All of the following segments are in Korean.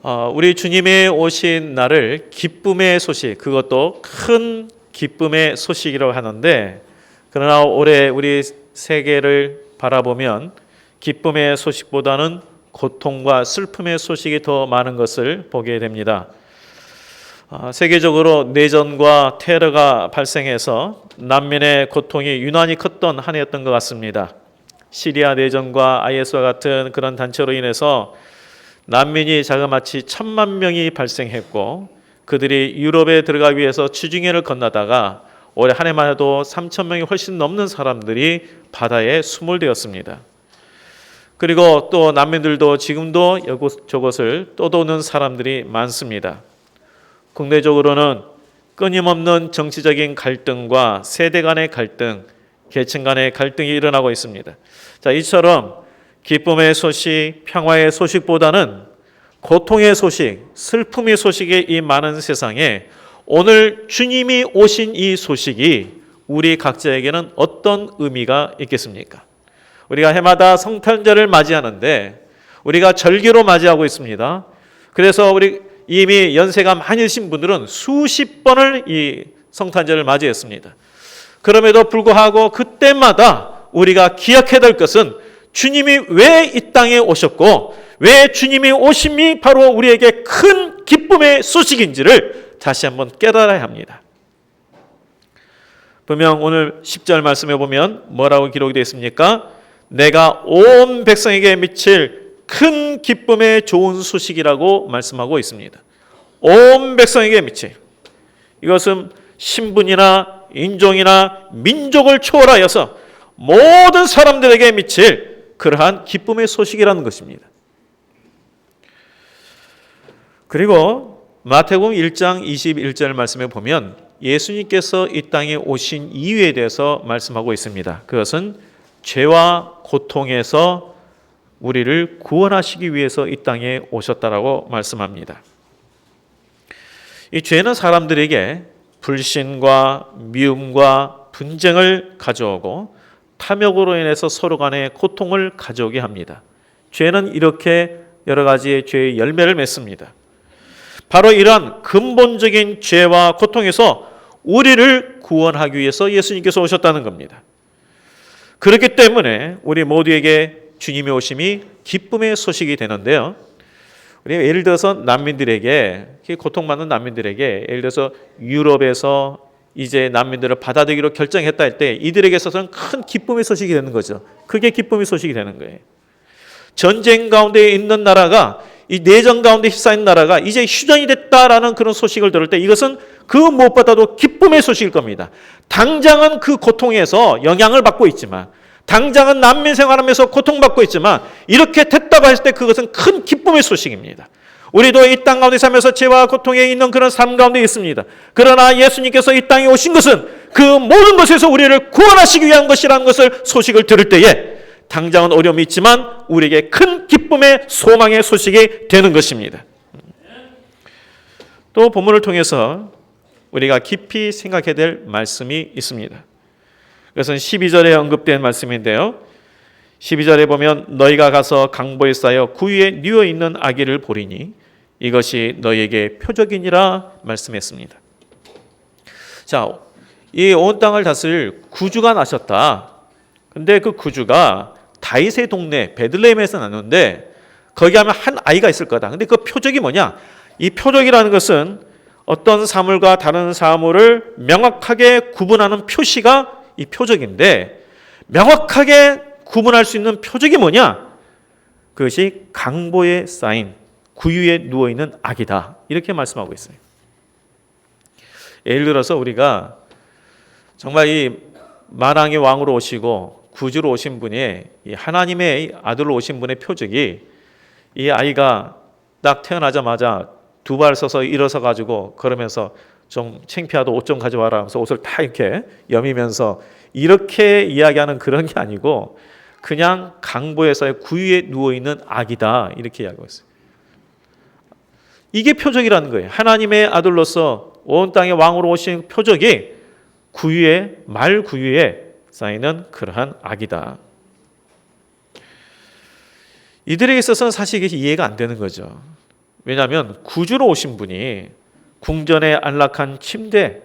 우리 주님의 오신 날을 기쁨의 소식, 그것도 큰 기쁨의 소식이라고 하는데, 그러나 올해 우리 세계를 바라보면 기쁨의 소식보다는 고통과 슬픔의 소식이 더 많은 것을 보게 됩니다. 세계적으로 내전과 테러가 발생해서 난민의 고통이 유난히 컸던 한 해였던 것 같습니다. 시리아 내전과 IS와 같은 그런 단체로 인해서 난민이 자그마치 1,000만 명이 발생했고, 그들이 유럽에 들어가기 위해서 지중해를 건너다가 올해 한 해만 해도 3,000명이 훨씬 넘는 사람들이 바다에 수몰되었습니다. 그리고 또 난민들도 지금도 이곳저곳을 떠도는 사람들이 많습니다. 국내적으로는 끊임없는 정치적인 갈등과 세대 간의 갈등, 계층 간의 갈등이 일어나고 있습니다. 자, 이처럼 기쁨의 소식, 평화의 소식보다는 고통의 소식, 슬픔의 소식이 이 많은 세상에 오늘 주님이 오신 이 소식이 우리 각자에게는 어떤 의미가 있겠습니까? 우리가 해마다 성탄절을 맞이하는데 우리가 절기로 맞이하고 있습니다. 그래서 우리 이미 연세가 많으신 분들은 수십 번을 이 성탄절을 맞이했습니다. 그럼에도 불구하고 그때마다 우리가 기억해야 될 것은 주님이 왜 이 땅에 오셨고 왜 주님이 오심이 바로 우리에게 큰 기쁨의 소식인지를 다시 한번 깨달아야 합니다. 분명 오늘 10절 말씀에 보면 뭐라고 기록이 되어 있습니까? 내가 온 백성에게 미칠 큰 기쁨의 좋은 소식이라고 말씀하고 있습니다. 온 백성에게 미칠. 이것은 신분이나 인종이나 민족을 초월하여서 모든 사람들에게 미칠 그러한 기쁨의 소식이라는 것입니다. 그리고 마태복음 1장 21절 말씀에 보면 예수님께서 이 땅에 오신 이유에 대해서 말씀하고 있습니다. 그것은 죄와 고통에서 우리를 구원하시기 위해서 이 땅에 오셨다라고 말씀합니다. 이 죄는 사람들에게 불신과 미움과 분쟁을 가져오고 탐욕으로 인해서 서로 간의 고통을 가져오게 합니다. 죄는 이렇게 여러 가지의 죄의 열매를 맺습니다. 바로 이러한 근본적인 죄와 고통에서 우리를 구원하기 위해서 예수님께서 오셨다는 겁니다. 그렇기 때문에 우리 모두에게 주님의 오심이 기쁨의 소식이 되는데요. 우리 예를 들어서 난민들에게, 고통받는 난민들에게, 예를 들어서 유럽에서 이제 난민들을 받아들이기로 결정했다 할 때 이들에게 있어서는 큰 기쁨의 소식이 되는 거죠. 그게 기쁨의 소식이 되는 거예요. 전쟁 가운데 있는 나라가, 이 내전 가운데 휩싸인 나라가 이제 휴전이 됐다라는 그런 소식을 들을 때 이것은 그 무엇보다도 기쁨의 소식일 겁니다. 당장은 그 고통에서 영향을 받고 있지만, 당장은 난민 생활하면서 고통받고 있지만 이렇게 됐다고 했을 때 그것은 큰 기쁨의 소식입니다. 우리도 이 땅 가운데 살면서 죄와 고통에 있는 그런 삶 가운데 있습니다. 그러나 예수님께서 이 땅에 오신 것은 그 모든 것에서 우리를 구원하시기 위한 것이라는 것을 소식을 들을 때에 당장은 어려움이 있지만 우리에게 큰 기쁨의 소망의 소식이 되는 것입니다. 또 본문을 통해서 우리가 깊이 생각해야 될 말씀이 있습니다. 그것은 12절에 언급된 말씀인데요. 12절에 보면 너희가 가서 강보에 쌓여 구유에 누워 있는 아기를 보리니 이것이 너희에게 표적이니라 말씀했습니다. 자, 이 온 땅을 다스릴 구주가 나셨다. 근데 그 구주가 다윗의 동네 베들레헴에서 났는데 거기 하면 한 아이가 있을 거다. 근데 그 표적이 뭐냐? 이 표적이라는 것은 어떤 사물과 다른 사물을 명확하게 구분하는 표시가 이 표적인데, 명확하게 구분할 수 있는 표적이 뭐냐? 그것이 강보에 쌓인 구유에 누워있는 아기다. 이렇게 말씀하고 있어요. 예를 들어서 우리가 정말 이 만왕의 왕으로 오시고 구주로 오신 분이, 이 하나님의 아들로 오신 분의 표적이, 이 아이가 딱 태어나자마자 두 발 서서 일어서 가지고 그러면서 좀 창피하다 옷 좀 가져와라 하면서 옷을 다 이렇게 여미면서 이렇게 이야기하는 그런 게 아니고 그냥 강보에서의 구유에 누워있는 아기다 이렇게 이야기하고 있어요. 이게 표적이라는 거예요. 하나님의 아들로서 온 땅의 왕으로 오신 표적이 구유에, 말 구유에 쌓이는 그러한 아기다. 이들에게 있어서는 사실 이게 이해가 안 되는 거죠. 왜냐하면 구주로 오신 분이 궁전의 안락한 침대,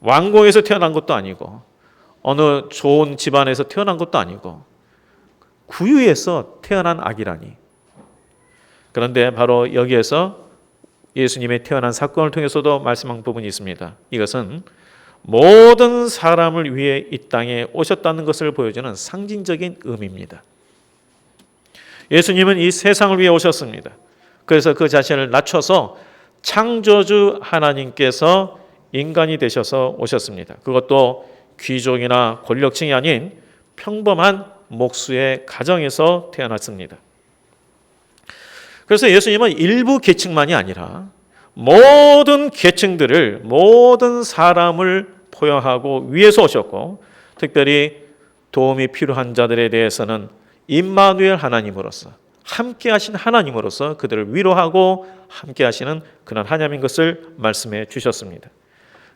왕궁에서 태어난 것도 아니고 어느 좋은 집안에서 태어난 것도 아니고 구유에서 태어난 아기라니. 그런데 바로 여기에서 예수님의 태어난 사건을 통해서도 말씀한 부분이 있습니다. 이것은 모든 사람을 위해 이 땅에 오셨다는 것을 보여주는 상징적인 의미입니다. 예수님은 이 세상을 위해 오셨습니다. 그래서 그 자신을 낮춰서 창조주 하나님께서 인간이 되셔서 오셨습니다. 그것도 귀족이나 권력층이 아닌 평범한 목수의 가정에서 태어났습니다. 그래서 예수님은 일부 계층만이 아니라 모든 계층들을, 모든 사람을 포용하고 위해서 오셨고, 특별히 도움이 필요한 자들에 대해서는 임마누엘 하나님으로서, 함께 하신 하나님으로서 그들을 위로하고 함께 하시는 그런 하나님인 것을 말씀해 주셨습니다.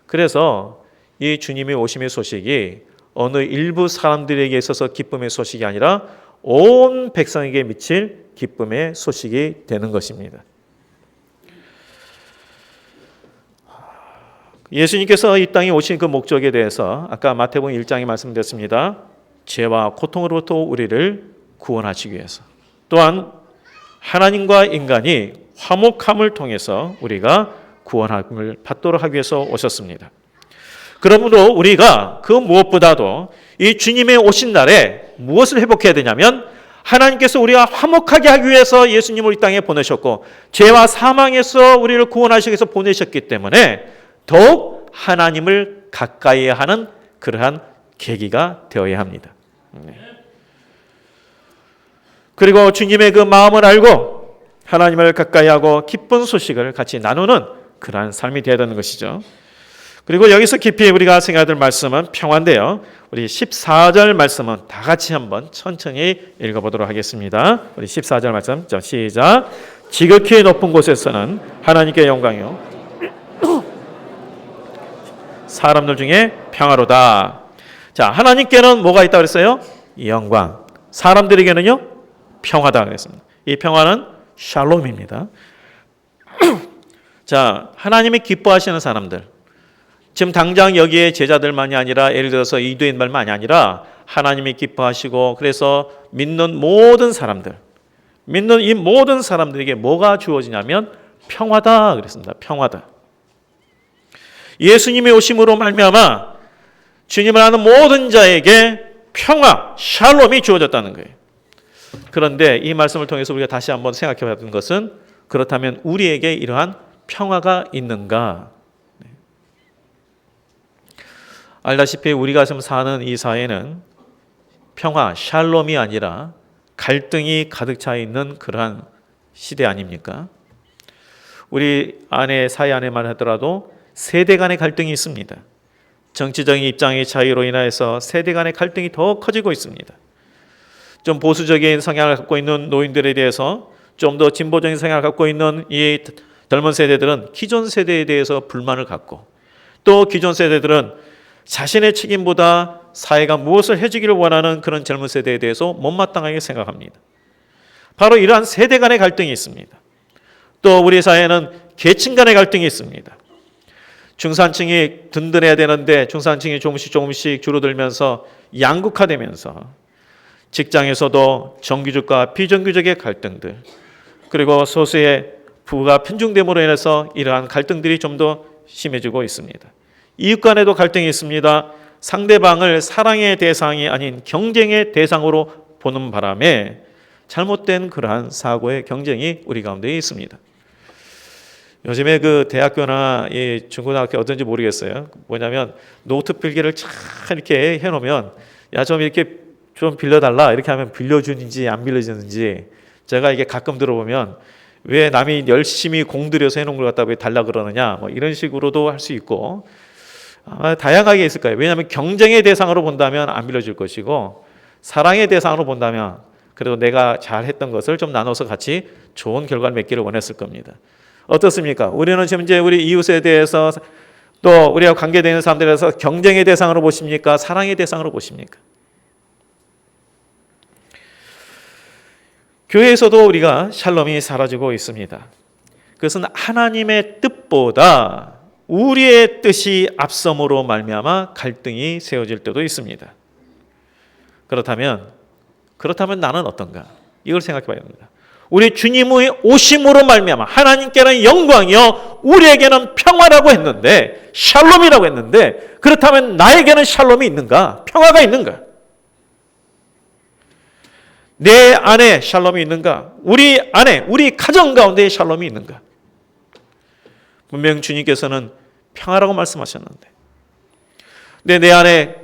그래서 이 주님의 오심의 소식이 어느 일부 사람들에게 있어서 기쁨의 소식이 아니라 온 백성에게 미칠 기쁨의 소식이 되는 것입니다. 예수님께서 이 땅에 오신 그 목적에 대해서 아까 마태복음 1장에 말씀드렸습니다. 죄와 고통으로부터 우리를 구원하시기 위해서, 또한 하나님과 인간이 화목함을 통해서 우리가 구원함을 받도록 하기 위해서 오셨습니다. 그러므로 우리가 그 무엇보다도 이 주님의 오신 날에 무엇을 회복해야 되냐면, 하나님께서 우리가 화목하게 하기 위해서 예수님을 이 땅에 보내셨고 죄와 사망에서 우리를 구원하시기 위해서 보내셨기 때문에 더욱 하나님을 가까이 하는 그러한 계기가 되어야 합니다. 그리고 주님의 그 마음을 알고 하나님을 가까이 하고 기쁜 소식을 같이 나누는 그러한 삶이 되어야 되는 것이죠. 그리고 여기서 깊이 우리가 생각해야 될 말씀은 평화인데요. 우리 14절 말씀은 다 같이 한번 천천히 읽어보도록 하겠습니다. 우리 14절 말씀, 시작. 지극히 높은 곳에서는 하나님께 영광이요 사람들 중에 평화로다. 자, 하나님께는 뭐가 있다고 그랬어요? 영광. 사람들에게는요? 평화다 그랬습니다. 이 평화는 샬롬입니다. 자, 하나님이 기뻐하시는 사람들, 지금 당장 여기에 제자들만이 아니라 예를 들어서 이두인만이 아니라 하나님이 기뻐하시고 그래서 믿는 모든 사람들, 믿는 이 모든 사람들에게 뭐가 주어지냐면 평화다 그랬습니다. 평화다. 예수님의 오심으로 말미암아 주님을 아는 모든 자에게 평화, 샬롬이 주어졌다는 거예요. 그런데 이 말씀을 통해서 우리가 다시 한번 생각해 봐야 하는 것은, 그렇다면 우리에게 이러한 평화가 있는가? 알다시피 우리가 지금 사는 이 사회는 평화, 샬롬이 아니라 갈등이 가득 차 있는 그러한 시대 아닙니까? 우리 안에, 사회 안에만 하더라도 세대 간의 갈등이 있습니다. 정치적인 입장의 차이로 인해서 세대 간의 갈등이 더 커지고 있습니다. 좀 보수적인 성향을 갖고 있는 노인들에 대해서 좀 더 진보적인 성향을 갖고 있는 이 젊은 세대들은 기존 세대에 대해서 불만을 갖고, 또 기존 세대들은 자신의 책임보다 사회가 무엇을 해주기를 원하는 그런 젊은 세대에 대해서 못마땅하게 생각합니다. 바로 이러한 세대 간의 갈등이 있습니다. 또 우리 사회는 계층 간의 갈등이 있습니다. 중산층이 든든해야 되는데 중산층이 조금씩 줄어들면서 양극화되면서 직장에서도 정규직과 비정규직의 갈등들, 그리고 소수의 부가 편중됨으로 인해서 이러한 갈등들이 좀 더 심해지고 있습니다. 이웃 간에도 갈등이 있습니다. 상대방을 사랑의 대상이 아닌 경쟁의 대상으로 보는 바람에 잘못된 그러한 사고의 경쟁이 우리 가운데 있습니다. 요즘에 그 대학교나 이 중고등학교 어떤지 모르겠어요. 뭐냐면 노트 필기를 쫙 이렇게 해놓으면 야, 좀 이렇게 좀 빌려달라 이렇게 하면 빌려주는지 안 빌려주는지, 제가 이게 가끔 들어보면 왜 남이 열심히 공들여서 해놓은 걸 갖다 왜 달라 그러느냐, 뭐 이런 식으로도 할 수 있고, 다양하게 있을 거예요. 왜냐하면 경쟁의 대상으로 본다면 안 빌려줄 것이고, 사랑의 대상으로 본다면 그래도 내가 잘했던 것을 좀 나눠서 같이 좋은 결과를 맺기를 원했을 겁니다. 어떻습니까? 우리는 지금 이제 우리 이웃에 대해서, 또 우리와 관계되는 사람들에 대해서 경쟁의 대상으로 보십니까? 사랑의 대상으로 보십니까? 교회에서도 우리가 샬롬이 사라지고 있습니다. 그것은 하나님의 뜻보다 우리의 뜻이 앞섬으로 말미암아 갈등이 세워질 때도 있습니다. 그렇다면 나는 어떤가? 이걸 생각해 봐야 됩니다. 우리 주님의 오심으로 말미암아 하나님께는 영광이요 우리에게는 평화라고 했는데, 샬롬이라고 했는데, 그렇다면 나에게는 샬롬이 있는가? 평화가 있는가? 내 안에 샬롬이 있는가? 우리 안에, 우리 가정 가운데 샬롬이 있는가? 분명 주님께서는 평화라고 말씀하셨는데, 근데 내 안에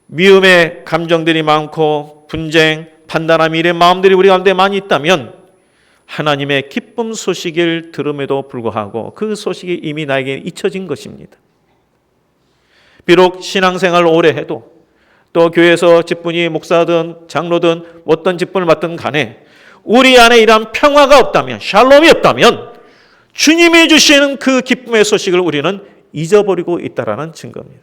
미움의 감정들이 많고 분쟁, 판단함, 이런 마음들이 우리 가운데 많이 있다면 하나님의 기쁨 소식을 들음에도 불구하고 그 소식이 이미 나에게 잊혀진 것입니다. 비록 신앙생활을 오래 해도, 또 교회에서 직분이 목사든 장로든 어떤 직분을 맡든 간에 우리 안에 이러한 평화가 없다면, 샬롬이 없다면 주님이 주시는 그 기쁨의 소식을 우리는 잊어버리고 있다라는 증거입니다.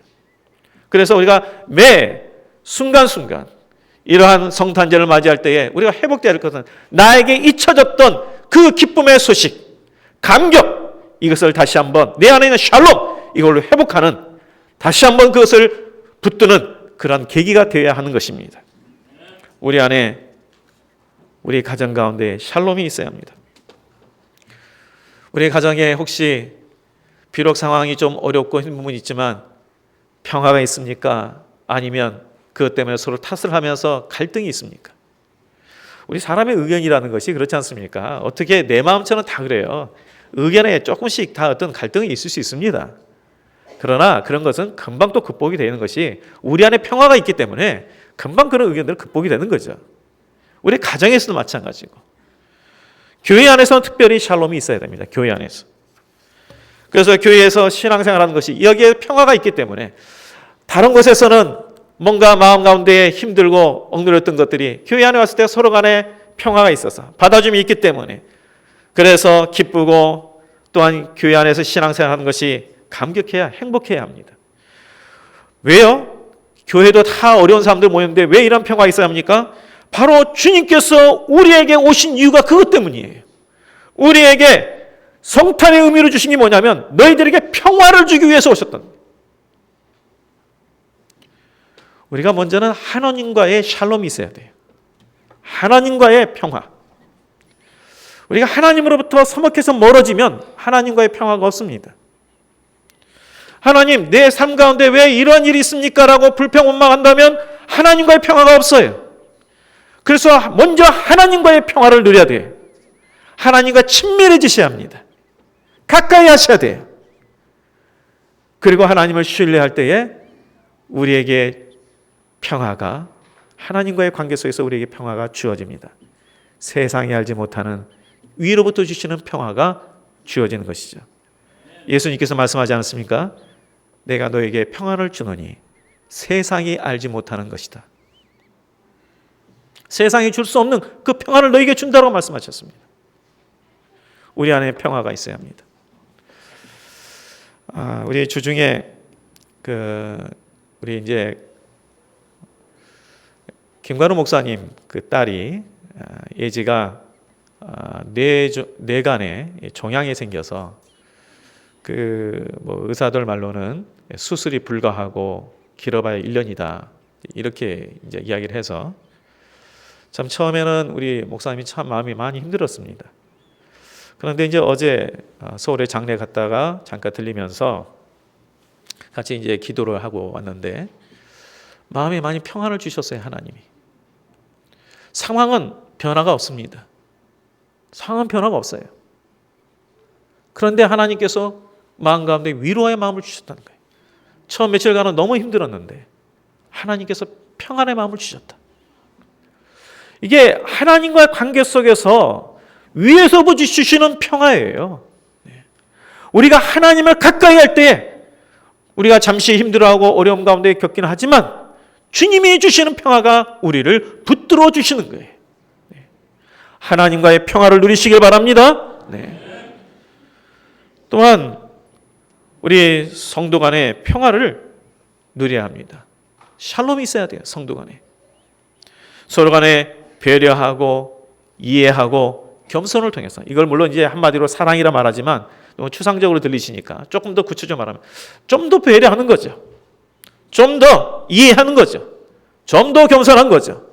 그래서 우리가 매 순간순간 이러한 성탄절을 맞이할 때에 우리가 회복되어야 할 것은 나에게 잊혀졌던 그 기쁨의 소식, 감격, 이것을 다시 한번 내 안에 있는 샬롬, 이걸로 회복하는, 다시 한번 그것을 붙드는 그런 계기가 되어야 하는 것입니다. 우리 안에, 우리 가정 가운데 샬롬이 있어야 합니다. 우리 가정에 혹시 비록 상황이 좀 어렵고 힘든 부분이 있지만 평화가 있습니까? 아니면 그것 때문에 서로 탓을 하면서 갈등이 있습니까? 우리 사람의 의견이라는 것이 그렇지 않습니까? 어떻게 내 마음처럼 다 그래요. 의견에 조금씩 다 어떤 갈등이 있을 수 있습니다. 그러나 그런 것은 금방 또 극복이 되는 것이 우리 안에 평화가 있기 때문에 금방 그런 의견들은 극복이 되는 거죠. 우리 가정에서도 마찬가지고, 교회 안에서는 특별히 샬롬이 있어야 됩니다. 교회 안에서. 그래서 교회에서 신앙생활하는 것이 여기에 평화가 있기 때문에 다른 곳에서는 뭔가 마음 가운데 힘들고 억눌렸던 것들이 교회 안에 왔을 때 서로 간에 평화가 있어서 받아줌이 있기 때문에, 그래서 기쁘고 또한 교회 안에서 신앙생활하는 것이 감격해야, 행복해야 합니다. 왜요? 교회도 다 어려운 사람들 모였는데 왜 이런 평화가 있어야 합니까? 바로 주님께서 우리에게 오신 이유가 그것 때문이에요. 우리에게 성탄의 의미를 주신 게 뭐냐면 너희들에게 평화를 주기 위해서 오셨던 거예요. 우리가 먼저는 하나님과의 샬롬이 있어야 돼요. 하나님과의 평화. 우리가 하나님으로부터 서먹해서 멀어지면 하나님과의 평화가 없습니다. 하나님, 내 삶 가운데 왜 이런 일이 있습니까? 라고 불평 원망한다면 하나님과의 평화가 없어요. 그래서 먼저 하나님과의 평화를 누려야 돼요. 하나님과 친밀해지셔야 합니다. 가까이 하셔야 돼요. 그리고 하나님을 신뢰할 때에 우리에게 평화가, 하나님과의 관계 속에서 우리에게 평화가 주어집니다. 세상이 알지 못하는 위로부터 주시는 평화가 주어지는 것이죠. 예수님께서 말씀하지 않았습니까? 내가 너에게 평안을 주노니 세상이 알지 못하는 것이다. 세상이 줄 수 없는 그 평안을 너에게 준다고 말씀하셨습니다. 우리 안에 평화가 있어야 합니다. 우리 주중에 우리 이제 김관우 목사님 그 딸이 예지가 뇌간에 종양이 생겨서 의사들 말로는 수술이 불가하고 길어봐야 1년이다 이렇게 이제 이야기를 해서 참 처음에는 우리 목사님이 참 마음이 많이 힘들었습니다. 그런데 이제 어제 서울에 장례 갔다가 잠깐 들리면서 같이 이제 기도를 하고 왔는데 마음에 많이 평안을 주셨어요. 하나님이. 상황은 변화가 없습니다. 상황은 변화가 없어요. 그런데 하나님께서 마음 가운데 위로의 마음을 주셨다는 거예요. 처음 며칠간은 너무 힘들었는데 하나님께서 평안의 마음을 주셨다. 이게 하나님과의 관계 속에서 위에서부터 주시는 평화예요. 우리가 하나님을 가까이 할 때 우리가 잠시 힘들어하고 어려움 가운데 겪기는 하지만 주님이 주시는 평화가 우리를 붙들어 주시는 거예요. 하나님과의 평화를 누리시길 바랍니다. 또한 우리 성도 간의 평화를 누려야 합니다. 샬롬이 있어야 돼요. 성도 간에. 서로 간에 배려하고 이해하고 겸손을 통해서. 이걸 물론 이제 한마디로 사랑이라 말하지만 너무 추상적으로 들리시니까 조금 더 구체적으로 말하면 좀 더 배려하는 거죠. 좀 더 이해하는 거죠. 좀 더 겸손한 거죠.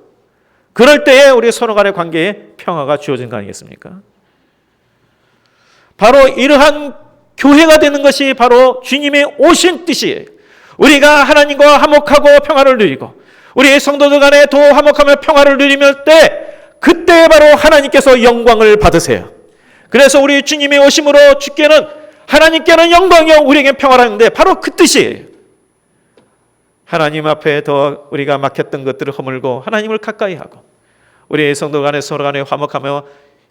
그럴 때에 우리 서로 간의 관계에 평화가 주어진 거 아니겠습니까? 바로 이러한 교회가 되는 것이 바로 주님의 오신 뜻이에요. 우리가 하나님과 화목하고 평화를 누리고 우리 성도들 간에 더 화목하며 평화를 누리면 그때 바로 하나님께서 영광을 받으세요. 그래서 우리 주님의 오심으로 하나님께는 영광이요 우리에게 평화라는데 바로 그 뜻이에요. 하나님 앞에 더 우리가 막혔던 것들을 허물고 하나님을 가까이 하고 우리 성도 간에 서로 간에 화목하며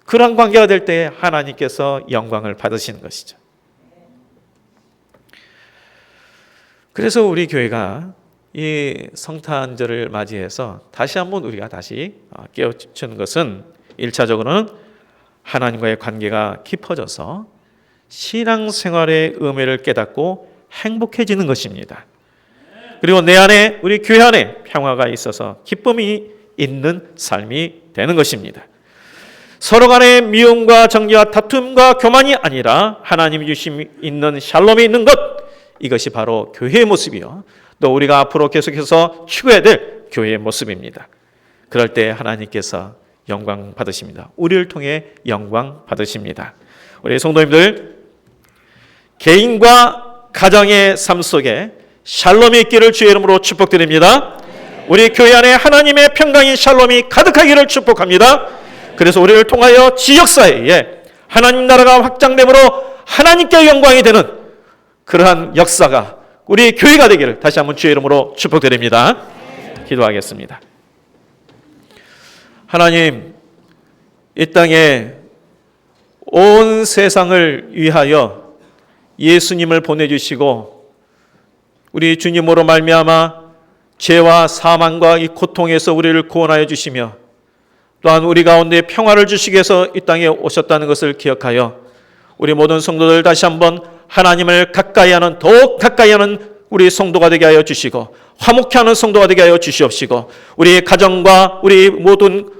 그런 관계가 될 때 하나님께서 영광을 받으시는 것이죠. 그래서 우리 교회가 이 성탄절을 맞이해서 다시 한번 우리가 다시 깨우치는 것은 1차적으로는 하나님과의 관계가 깊어져서 신앙생활의 의미를 깨닫고 행복해지는 것입니다. 그리고 내 안에 우리 교회 안에 평화가 있어서 기쁨이 있는 삶이 되는 것입니다. 서로 간의 미움과 정죄와 다툼과 교만이 아니라 하나님이 주심 있는 샬롬이 있는 것, 이것이 바로 교회의 모습이요 또 우리가 앞으로 계속해서 추구해야 될 교회의 모습입니다. 그럴 때 하나님께서 영광 받으십니다. 우리를 통해 영광 받으십니다. 우리 성도님들, 개인과 가정의 삶 속에 샬롬이 있기를 주의 이름으로 축복드립니다. 우리 교회 안에 하나님의 평강인 샬롬이 가득하기를 축복합니다. 그래서 우리를 통하여 지역사회에 하나님 나라가 확장됨으로 하나님께 영광이 되는 그러한 역사가 우리 교회가 되기를 다시 한번 주의 이름으로 축복드립니다. 기도하겠습니다. 하나님, 이 땅에 온 세상을 위하여 예수님을 보내주시고 우리 주님으로 말미암아 죄와 사망과 이 고통에서 우리를 구원하여 주시며 또한 우리 가운데 평화를 주시기 위해서 이 땅에 오셨다는 것을 기억하여 우리 모든 성도들 다시 한번 하나님을 가까이 하는, 더욱 가까이 하는 우리 성도가 되게 하여 주시고 화목해 하는 성도가 되게 하여 주시옵시고 우리 가정과 우리 모든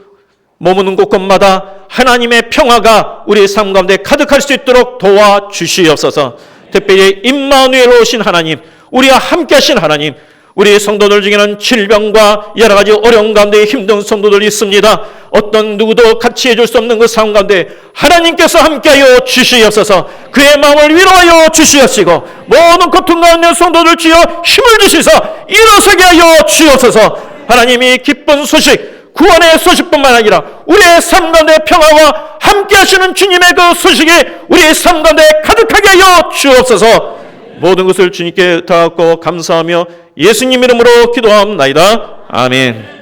머무는 곳곳마다 하나님의 평화가 우리 삶 가운데 가득할 수 있도록 도와주시옵소서. 특별히 임마누엘 오신 하나님, 우리와 함께 하신 하나님, 우리 성도들 중에는 질병과 여러 가지 어려운 가운데 힘든 성도들이 있습니다. 어떤 누구도 같이 해줄 수 없는 그 상황 가운데 하나님께서 함께하여 주시옵소서. 그의 마음을 위로하여 주시옵시고 모든 고통 가운데 성도들 주여 힘을 주시사 일어서게 하여 주옵소서. 하나님이 기쁜 소식, 구원의 소식뿐만 아니라 우리의 삶 가운데 평화와 함께 하시는 주님의 그 소식이 우리의 삶 가운데 가득하게 하여 주옵소서. 모든 것을 주님께 다 갖고 감사하며 예수님 이름으로 기도합니다. 아멘.